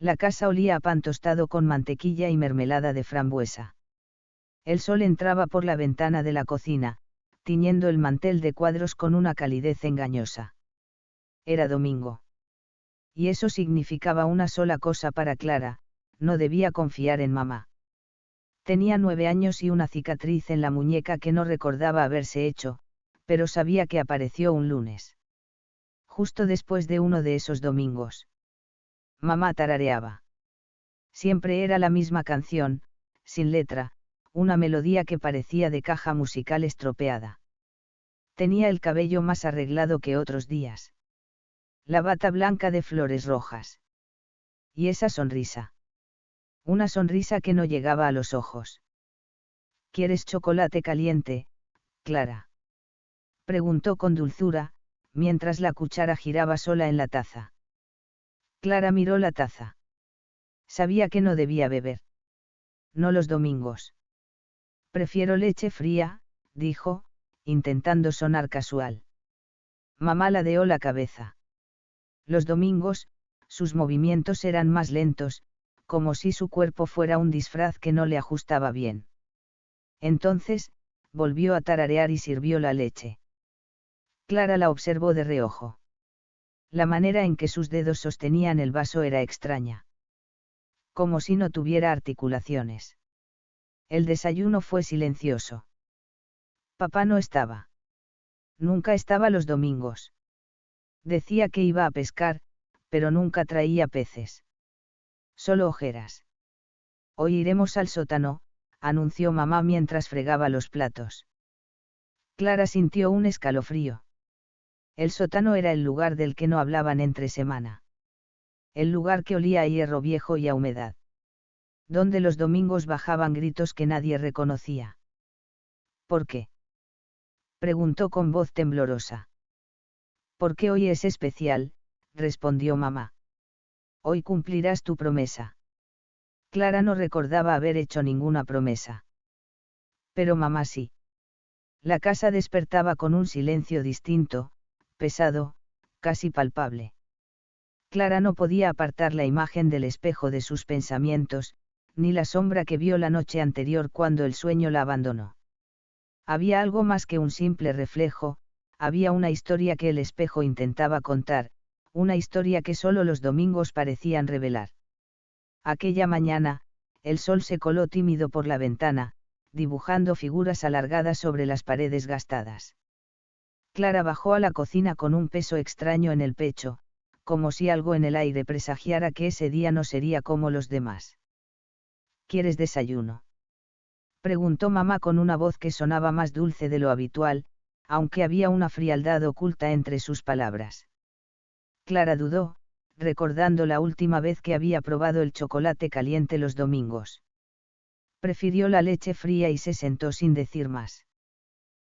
La casa olía a pan tostado con mantequilla y mermelada de frambuesa. El sol entraba por la ventana de la cocina, tiñendo el mantel de cuadros con una calidez engañosa. Era domingo. Y eso significaba una sola cosa para Clara: no debía confiar en mamá. Tenía 9 años y una cicatriz en la muñeca que no recordaba haberse hecho, pero sabía que apareció un lunes. Justo después de uno de esos domingos. Mamá tarareaba. Siempre era la misma canción, sin letra, una melodía que parecía de caja musical estropeada. Tenía el cabello más arreglado que otros días. La bata blanca de flores rojas. Y esa sonrisa. Una sonrisa que no llegaba a los ojos. ¿Quieres chocolate caliente, Clara?, preguntó con dulzura, mientras la cuchara giraba sola en la taza. Clara miró la taza. Sabía que no debía beber. No los domingos. Prefiero leche fría, dijo, intentando sonar casual. Mamá ladeó la cabeza. Los domingos, sus movimientos eran más lentos, como si su cuerpo fuera un disfraz que no le ajustaba bien. Entonces, volvió a tararear y sirvió la leche. Clara la observó de reojo. La manera en que sus dedos sostenían el vaso era extraña. Como si no tuviera articulaciones. El desayuno fue silencioso. Papá no estaba. Nunca estaba los domingos. Decía que iba a pescar, pero nunca traía peces. Solo ojeras. Hoy iremos al sótano, anunció mamá mientras fregaba los platos. Clara sintió un escalofrío. El sótano era el lugar del que no hablaban entre semana. El lugar que olía a hierro viejo y a humedad. Donde los domingos bajaban gritos que nadie reconocía. ¿Por qué?, preguntó con voz temblorosa. Porque hoy es especial, respondió mamá. Hoy cumplirás tu promesa. Clara no recordaba haber hecho ninguna promesa. Pero mamá sí. La casa despertaba con un silencio distinto, pesado, casi palpable. Clara no podía apartar la imagen del espejo de sus pensamientos, ni la sombra que vio la noche anterior cuando el sueño la abandonó. Había algo más que un simple reflejo, había una historia que el espejo intentaba contar, una historia que solo los domingos parecían revelar. Aquella mañana, el sol se coló tímido por la ventana, dibujando figuras alargadas sobre las paredes gastadas. Clara bajó a la cocina con un peso extraño en el pecho, como si algo en el aire presagiara que ese día no sería como los demás. ¿Quieres desayuno?, preguntó mamá con una voz que sonaba más dulce de lo habitual, aunque había una frialdad oculta entre sus palabras. Clara dudó, recordando la última vez que había probado el chocolate caliente los domingos. Prefirió la leche fría y se sentó sin decir más.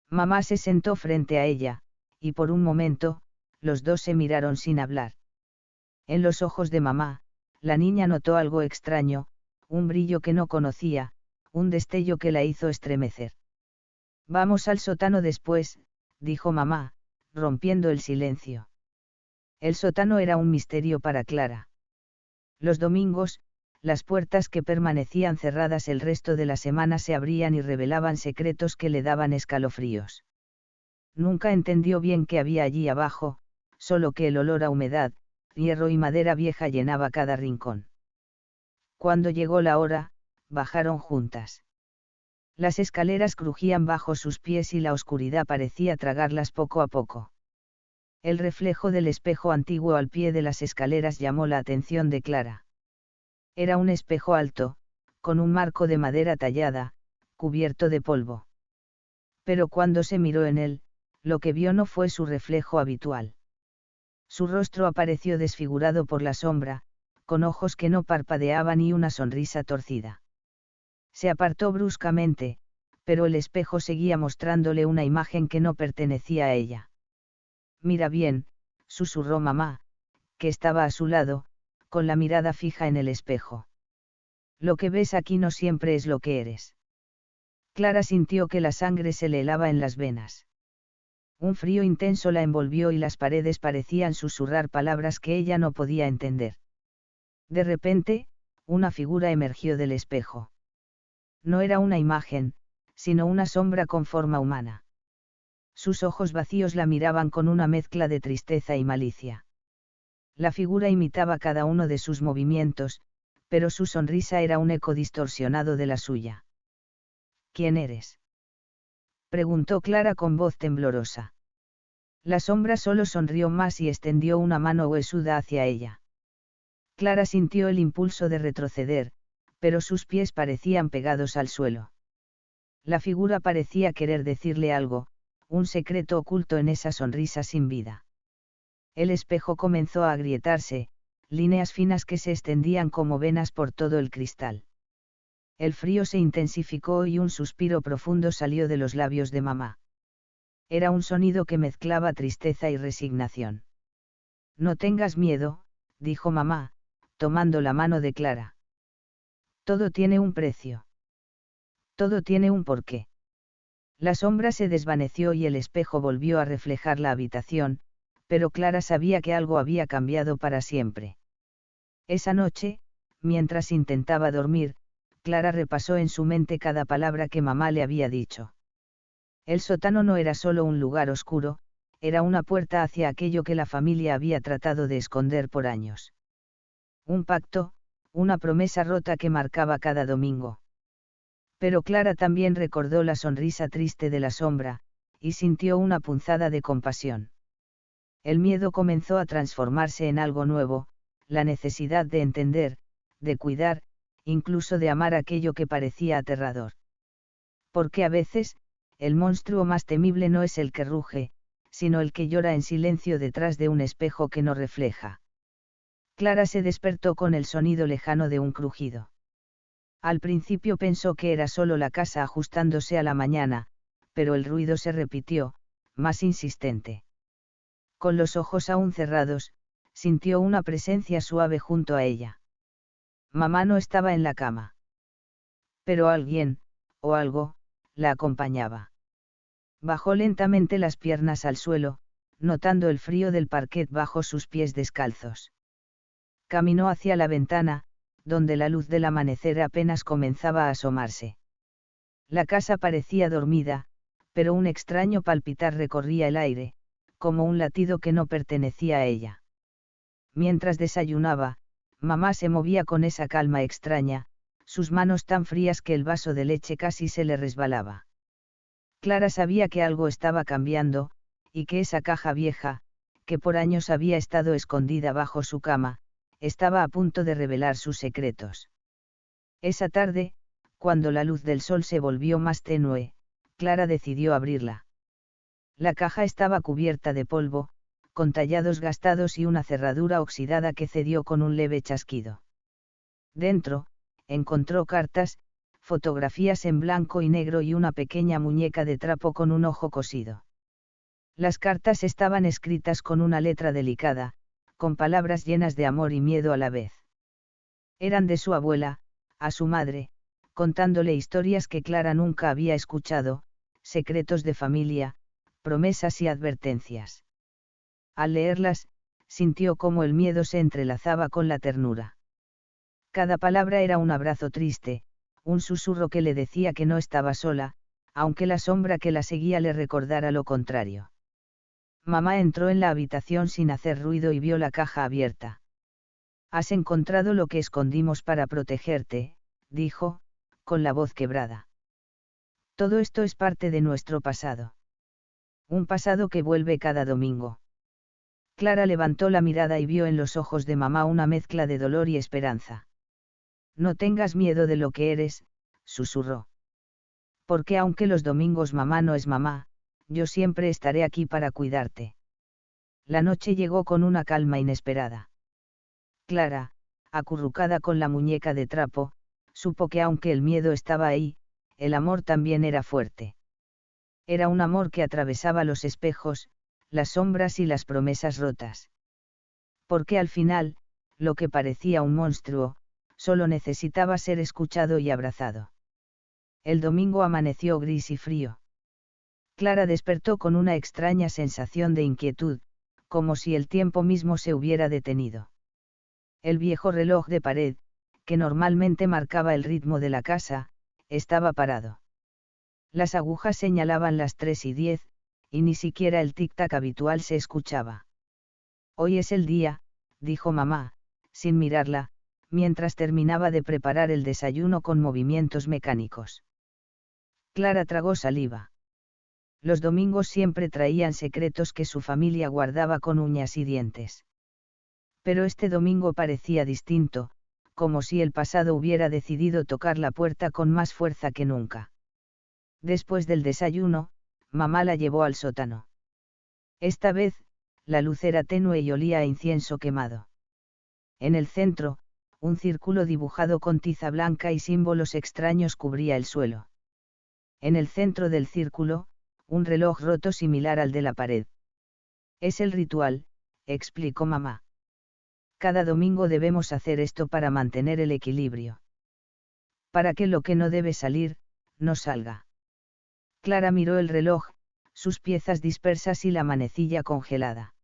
Mamá se sentó frente a ella, y por un momento, los dos se miraron sin hablar. En los ojos de mamá, la niña notó algo extraño, un brillo que no conocía, un destello que la hizo estremecer. Vamos al sótano después, dijo mamá, rompiendo el silencio. El sótano era un misterio para Clara. Los domingos, las puertas que permanecían cerradas el resto de la semana se abrían y revelaban secretos que le daban escalofríos. Nunca entendió bien qué había allí abajo, solo que el olor a humedad, hierro y madera vieja llenaba cada rincón. Cuando llegó la hora, bajaron juntas. Las escaleras crujían bajo sus pies y la oscuridad parecía tragarlas poco a poco. El reflejo del espejo antiguo al pie de las escaleras llamó la atención de Clara. Era un espejo alto, con un marco de madera tallada, cubierto de polvo. Pero cuando se miró en él, lo que vio no fue su reflejo habitual. Su rostro apareció desfigurado por la sombra, con ojos que no parpadeaban y una sonrisa torcida. Se apartó bruscamente, pero el espejo seguía mostrándole una imagen que no pertenecía a ella. Mira bien, susurró mamá, que estaba a su lado, con la mirada fija en el espejo. Lo que ves aquí no siempre es lo que eres. Clara sintió que la sangre se le helaba en las venas. Un frío intenso la envolvió y las paredes parecían susurrar palabras que ella no podía entender. De repente, una figura emergió del espejo. No era una imagen, sino una sombra con forma humana. Sus ojos vacíos la miraban con una mezcla de tristeza y malicia. La figura imitaba cada uno de sus movimientos, pero su sonrisa era un eco distorsionado de la suya. ¿Quién eres?, preguntó Clara con voz temblorosa. La sombra solo sonrió más y extendió una mano huesuda hacia ella. Clara sintió el impulso de retroceder, pero sus pies parecían pegados al suelo. La figura parecía querer decirle algo, un secreto oculto en esa sonrisa sin vida. El espejo comenzó a agrietarse, líneas finas que se extendían como venas por todo el cristal. El frío se intensificó y un suspiro profundo salió de los labios de mamá. Era un sonido que mezclaba tristeza y resignación. No tengas miedo, dijo mamá, tomando la mano de Clara. Todo tiene un precio. Todo tiene un porqué. La sombra se desvaneció y el espejo volvió a reflejar la habitación, pero Clara sabía que algo había cambiado para siempre. Esa noche, mientras intentaba dormir, Clara repasó en su mente cada palabra que mamá le había dicho. El sótano no era solo un lugar oscuro, era una puerta hacia aquello que la familia había tratado de esconder por años. Un pacto, una promesa rota que marcaba cada domingo. Pero Clara también recordó la sonrisa triste de la sombra, y sintió una punzada de compasión. El miedo comenzó a transformarse en algo nuevo, la necesidad de entender, de cuidar, incluso de amar aquello que parecía aterrador. Porque a veces, el monstruo más temible no es el que ruge, sino el que llora en silencio detrás de un espejo que no refleja. Clara se despertó con el sonido lejano de un crujido. Al principio pensó que era solo la casa ajustándose a la mañana, pero el ruido se repitió, más insistente. Con los ojos aún cerrados, sintió una presencia suave junto a ella. Mamá no estaba en la cama. Pero alguien, o algo, la acompañaba. Bajó lentamente las piernas al suelo, notando el frío del parquet bajo sus pies descalzos. Caminó hacia la ventana, donde la luz del amanecer apenas comenzaba a asomarse. La casa parecía dormida, pero un extraño palpitar recorría el aire, como un latido que no pertenecía a ella. Mientras desayunaba, mamá se movía con esa calma extraña, sus manos tan frías que el vaso de leche casi se le resbalaba. Clara sabía que algo estaba cambiando, y que esa caja vieja, que por años había estado escondida bajo su cama, estaba a punto de revelar sus secretos. Esa tarde, cuando la luz del sol se volvió más tenue, Clara decidió abrirla. La caja estaba cubierta de polvo, con tallados gastados y una cerradura oxidada que cedió con un leve chasquido. Dentro, encontró cartas, fotografías en blanco y negro y una pequeña muñeca de trapo con un ojo cosido. Las cartas estaban escritas con una letra delicada, con palabras llenas de amor y miedo a la vez. Eran de su abuela, a su madre, contándole historias que Clara nunca había escuchado, secretos de familia, promesas y advertencias. Al leerlas, sintió cómo el miedo se entrelazaba con la ternura. Cada palabra era un abrazo triste, un susurro que le decía que no estaba sola, aunque la sombra que la seguía le recordara lo contrario. Mamá entró en la habitación sin hacer ruido y vio la caja abierta. «Has encontrado lo que escondimos para protegerte», dijo, con la voz quebrada. «Todo esto es parte de nuestro pasado. Un pasado que vuelve cada domingo». Clara levantó la mirada y vio en los ojos de mamá una mezcla de dolor y esperanza. «No tengas miedo de lo que eres», susurró. «Porque aunque los domingos mamá no es mamá, yo siempre estaré aquí para cuidarte». La noche llegó con una calma inesperada. Clara, acurrucada con la muñeca de trapo, supo que aunque el miedo estaba ahí, el amor también era fuerte. Era un amor que atravesaba los espejos, las sombras y las promesas rotas. Porque al final, lo que parecía un monstruo, solo necesitaba ser escuchado y abrazado. El domingo amaneció gris y frío. Clara despertó con una extraña sensación de inquietud, como si el tiempo mismo se hubiera detenido. El viejo reloj de pared, que normalmente marcaba el ritmo de la casa, estaba parado. Las agujas señalaban las 3:10, y ni siquiera el tic-tac habitual se escuchaba. Hoy es el día, dijo mamá, sin mirarla, mientras terminaba de preparar el desayuno con movimientos mecánicos. Clara tragó saliva. Los domingos siempre traían secretos que su familia guardaba con uñas y dientes. Pero este domingo parecía distinto, como si el pasado hubiera decidido tocar la puerta con más fuerza que nunca. Después del desayuno, mamá la llevó al sótano. Esta vez, la luz era tenue y olía a incienso quemado. En el centro, un círculo dibujado con tiza blanca y símbolos extraños cubría el suelo. En el centro del círculo, un reloj roto similar al de la pared. Es el ritual, explicó mamá. Cada domingo debemos hacer esto para mantener el equilibrio. Para que lo que no debe salir, no salga. Clara miró el reloj, sus piezas dispersas y la manecilla congelada.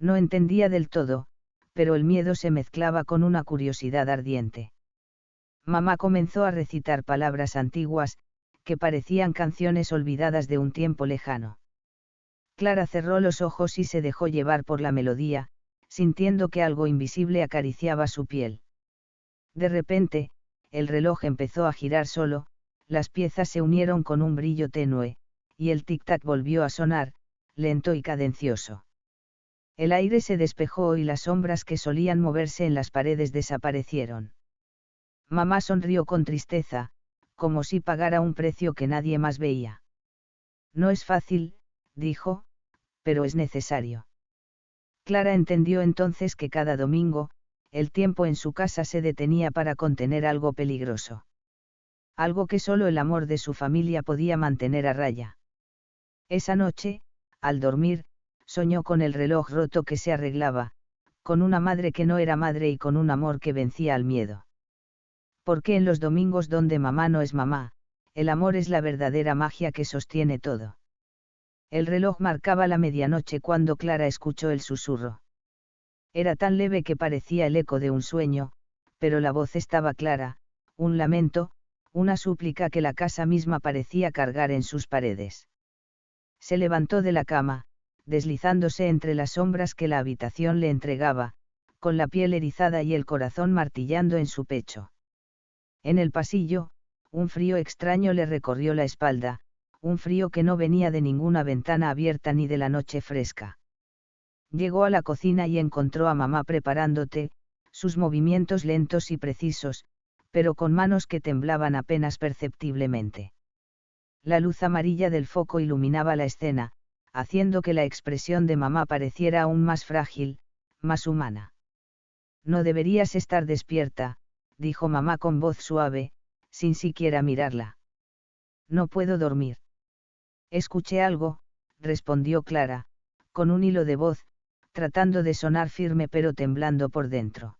No entendía del todo, pero el miedo se mezclaba con una curiosidad ardiente. Mamá comenzó a recitar palabras antiguas, que parecían canciones olvidadas de un tiempo lejano. Clara cerró los ojos y se dejó llevar por la melodía, sintiendo que algo invisible acariciaba su piel. De repente, el reloj empezó a girar solo, las piezas se unieron con un brillo tenue, y el tic-tac volvió a sonar, lento y cadencioso. El aire se despejó y las sombras que solían moverse en las paredes desaparecieron. Mamá sonrió con tristeza, como si pagara un precio que nadie más veía. No es fácil, dijo, pero es necesario. Clara entendió entonces que cada domingo, el tiempo en su casa se detenía para contener algo peligroso. Algo que solo el amor de su familia podía mantener a raya. Esa noche, al dormir, soñó con el reloj roto que se arreglaba, con una madre que no era madre y con un amor que vencía al miedo. Porque en los domingos donde mamá no es mamá, el amor es la verdadera magia que sostiene todo. El reloj marcaba la medianoche cuando Clara escuchó el susurro. Era tan leve que parecía el eco de un sueño, pero la voz estaba clara, un lamento, una súplica que la casa misma parecía cargar en sus paredes. Se levantó de la cama, deslizándose entre las sombras que la habitación le entregaba, con la piel erizada y el corazón martillando en su pecho. En el pasillo, un frío extraño le recorrió la espalda, un frío que no venía de ninguna ventana abierta ni de la noche fresca. Llegó a la cocina y encontró a mamá preparando té, sus movimientos lentos y precisos, pero con manos que temblaban apenas perceptiblemente. La luz amarilla del foco iluminaba la escena, haciendo que la expresión de mamá pareciera aún más frágil, más humana. No deberías estar despierta, dijo mamá con voz suave, sin siquiera mirarla. No puedo dormir. Escuché algo, respondió Clara, con un hilo de voz, tratando de sonar firme pero temblando por dentro.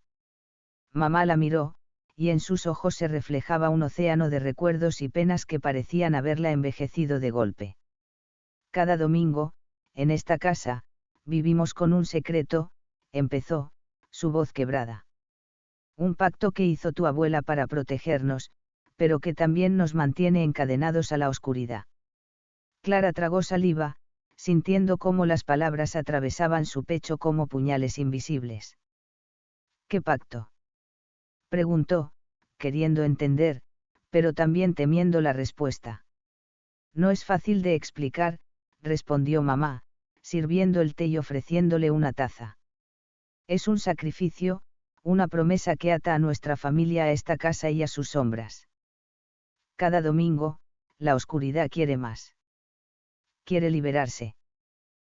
Mamá la miró, y en sus ojos se reflejaba un océano de recuerdos y penas que parecían haberla envejecido de golpe. Cada domingo, en esta casa, vivimos con un secreto, empezó, su voz quebrada. Un pacto que hizo tu abuela para protegernos, pero que también nos mantiene encadenados a la oscuridad. Clara tragó saliva, sintiendo cómo las palabras atravesaban su pecho como puñales invisibles. ¿Qué pacto?, preguntó, queriendo entender, pero también temiendo la respuesta. No es fácil de explicar, respondió mamá, sirviendo el té y ofreciéndole una taza. Es un sacrificio, una promesa que ata a nuestra familia a esta casa y a sus sombras. Cada domingo, la oscuridad quiere más. Quiere liberarse.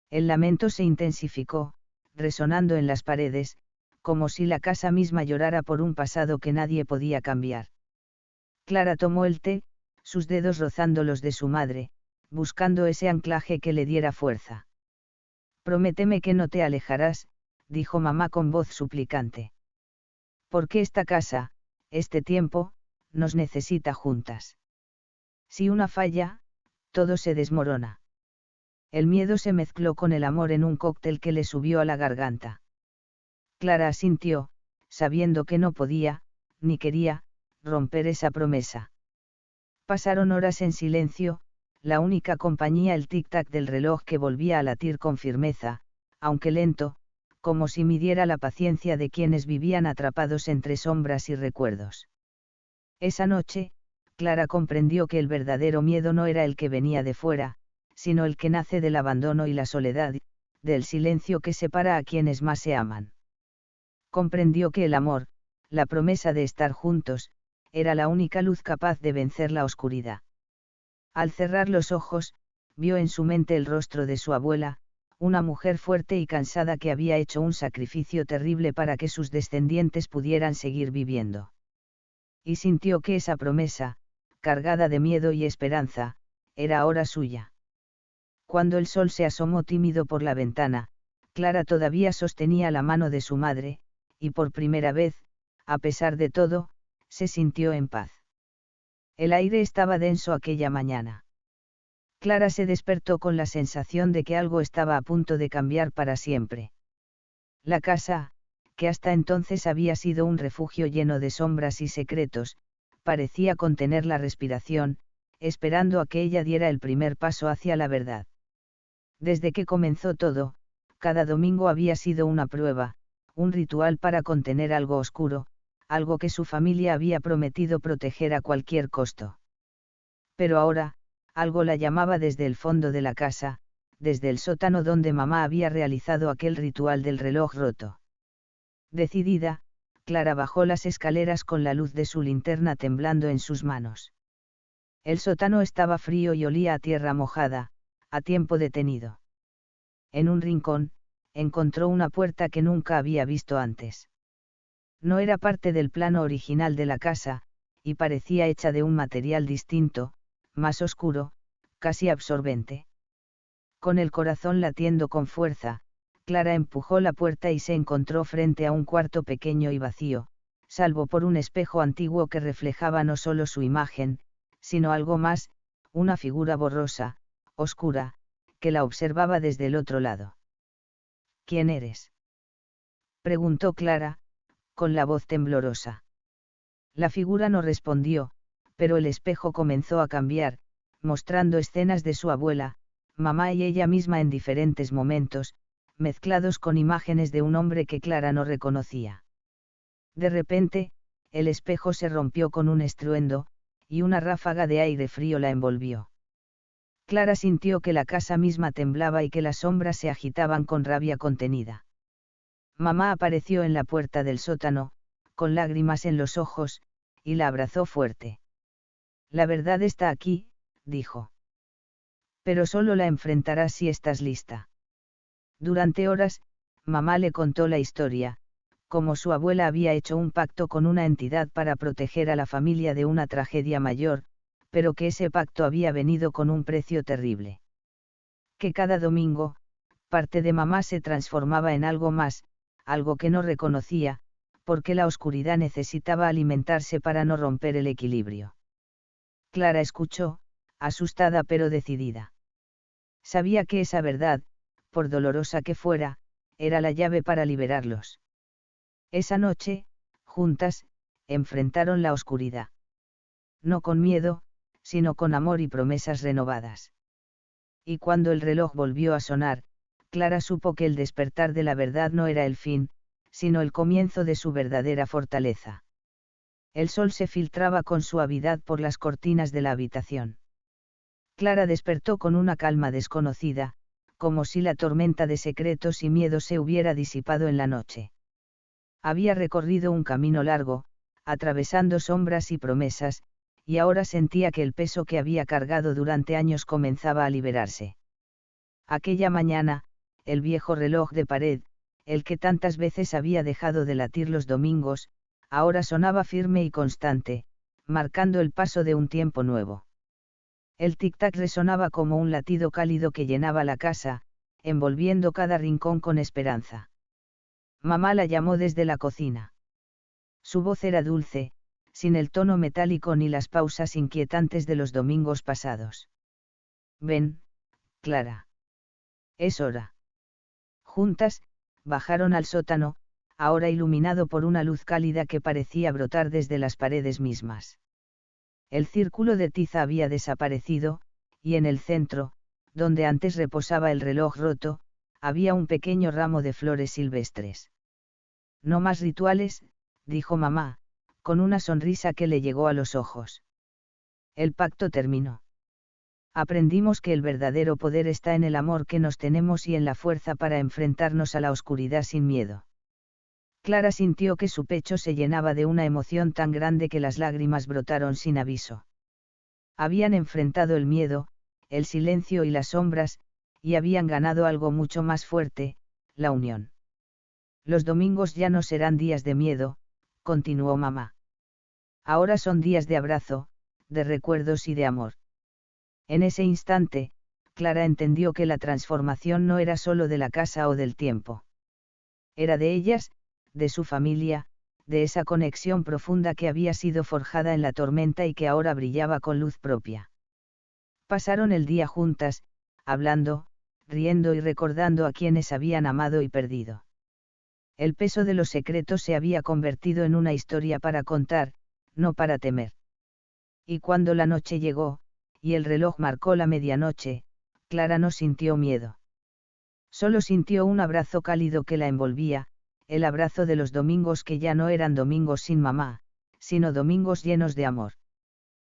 El lamento se intensificó, resonando en las paredes, como si la casa misma llorara por un pasado que nadie podía cambiar. Clara tomó el té, sus dedos rozando los de su madre, buscando ese anclaje que le diera fuerza. Prométeme que no te alejarás, dijo mamá con voz suplicante. Porque esta casa, este tiempo, nos necesita juntas. Si una falla, todo se desmorona. El miedo se mezcló con el amor en un cóctel que le subió a la garganta. Clara asintió, sabiendo que no podía, ni quería, romper esa promesa. Pasaron horas en silencio, la única compañía el tic-tac del reloj que volvía a latir con firmeza, aunque lento, como si midiera la paciencia de quienes vivían atrapados entre sombras y recuerdos. Esa noche, Clara comprendió que el verdadero miedo no era el que venía de fuera, sino el que nace del abandono y la soledad, del silencio que separa a quienes más se aman. Comprendió que el amor, la promesa de estar juntos, era la única luz capaz de vencer la oscuridad. Al cerrar los ojos, vio en su mente el rostro de su abuela, una mujer fuerte y cansada que había hecho un sacrificio terrible para que sus descendientes pudieran seguir viviendo. Y sintió que esa promesa, cargada de miedo y esperanza, era ahora suya. Cuando el sol se asomó tímido por la ventana, Clara todavía sostenía la mano de su madre, y por primera vez, a pesar de todo, se sintió en paz. El aire estaba denso aquella mañana. Clara se despertó con la sensación de que algo estaba a punto de cambiar para siempre. La casa, que hasta entonces había sido un refugio lleno de sombras y secretos, parecía contener la respiración, esperando a que ella diera el primer paso hacia la verdad. Desde que comenzó todo, cada domingo había sido una prueba, un ritual para contener algo oscuro, algo que su familia había prometido proteger a cualquier costo. Pero ahora, algo la llamaba desde el fondo de la casa, desde el sótano donde mamá había realizado aquel ritual del reloj roto. Decidida, Clara bajó las escaleras con la luz de su linterna temblando en sus manos. El sótano estaba frío y olía a tierra mojada, a tiempo detenido. En un rincón, encontró una puerta que nunca había visto antes. No era parte del plano original de la casa, y parecía hecha de un material distinto, más oscuro, casi absorbente. Con el corazón latiendo con fuerza, Clara empujó la puerta y se encontró frente a un cuarto pequeño y vacío, salvo por un espejo antiguo que reflejaba no solo su imagen, sino algo más, una figura borrosa, oscura, que la observaba desde el otro lado. ¿Quién eres?, preguntó Clara, con la voz temblorosa. La figura no respondió, pero el espejo comenzó a cambiar, mostrando escenas de su abuela, mamá y ella misma en diferentes momentos, mezclados con imágenes de un hombre que Clara no reconocía. De repente, el espejo se rompió con un estruendo, y una ráfaga de aire frío la envolvió. Clara sintió que la casa misma temblaba y que las sombras se agitaban con rabia contenida. Mamá apareció en la puerta del sótano, con lágrimas en los ojos, y la abrazó fuerte. La verdad está aquí, dijo. Pero solo la enfrentarás si estás lista. Durante horas, mamá le contó la historia, cómo su abuela había hecho un pacto con una entidad para proteger a la familia de una tragedia mayor, pero que ese pacto había venido con un precio terrible. Que cada domingo, parte de mamá se transformaba en algo más, algo que no reconocía, porque la oscuridad necesitaba alimentarse para no romper el equilibrio. Clara escuchó, asustada pero decidida. Sabía que esa verdad, por dolorosa que fuera, era la llave para liberarlos. Esa noche, juntas, enfrentaron la oscuridad. No con miedo, sino con amor y promesas renovadas. Y cuando el reloj volvió a sonar, Clara supo que el despertar de la verdad no era el fin, sino el comienzo de su verdadera fortaleza. El sol se filtraba con suavidad por las cortinas de la habitación. Clara despertó con una calma desconocida, como si la tormenta de secretos y miedos se hubiera disipado en la noche. Había recorrido un camino largo, atravesando sombras y promesas, y ahora sentía que el peso que había cargado durante años comenzaba a liberarse. Aquella mañana, el viejo reloj de pared, el que tantas veces había dejado de latir los domingos, ahora sonaba firme y constante, marcando el paso de un tiempo nuevo. El tic-tac resonaba como un latido cálido que llenaba la casa, envolviendo cada rincón con esperanza. Mamá la llamó desde la cocina. Su voz era dulce, sin el tono metálico ni las pausas inquietantes de los domingos pasados. Ven, Clara. Es hora. Juntas, bajaron al sótano, ahora iluminado por una luz cálida que parecía brotar desde las paredes mismas. El círculo de tiza había desaparecido, y en el centro, donde antes reposaba el reloj roto, había un pequeño ramo de flores silvestres. No más rituales, dijo mamá, con una sonrisa que le llegó a los ojos. El pacto terminó. Aprendimos que el verdadero poder está en el amor que nos tenemos y en la fuerza para enfrentarnos a la oscuridad sin miedo. Clara sintió que su pecho se llenaba de una emoción tan grande que las lágrimas brotaron sin aviso. Habían enfrentado el miedo, el silencio y las sombras, y habían ganado algo mucho más fuerte, la unión. Los domingos ya no serán días de miedo, continuó mamá. Ahora son días de abrazo, de recuerdos y de amor. En ese instante, Clara entendió que la transformación no era solo de la casa o del tiempo. Era de ellas, de su familia, de esa conexión profunda que había sido forjada en la tormenta y que ahora brillaba con luz propia. Pasaron el día juntas, hablando, riendo y recordando a quienes habían amado y perdido. El peso de los secretos se había convertido en una historia para contar, no para temer. Y cuando la noche llegó, y el reloj marcó la medianoche, Clara no sintió miedo. Solo sintió un abrazo cálido que la envolvía, el abrazo de los domingos que ya no eran domingos sin mamá, sino domingos llenos de amor.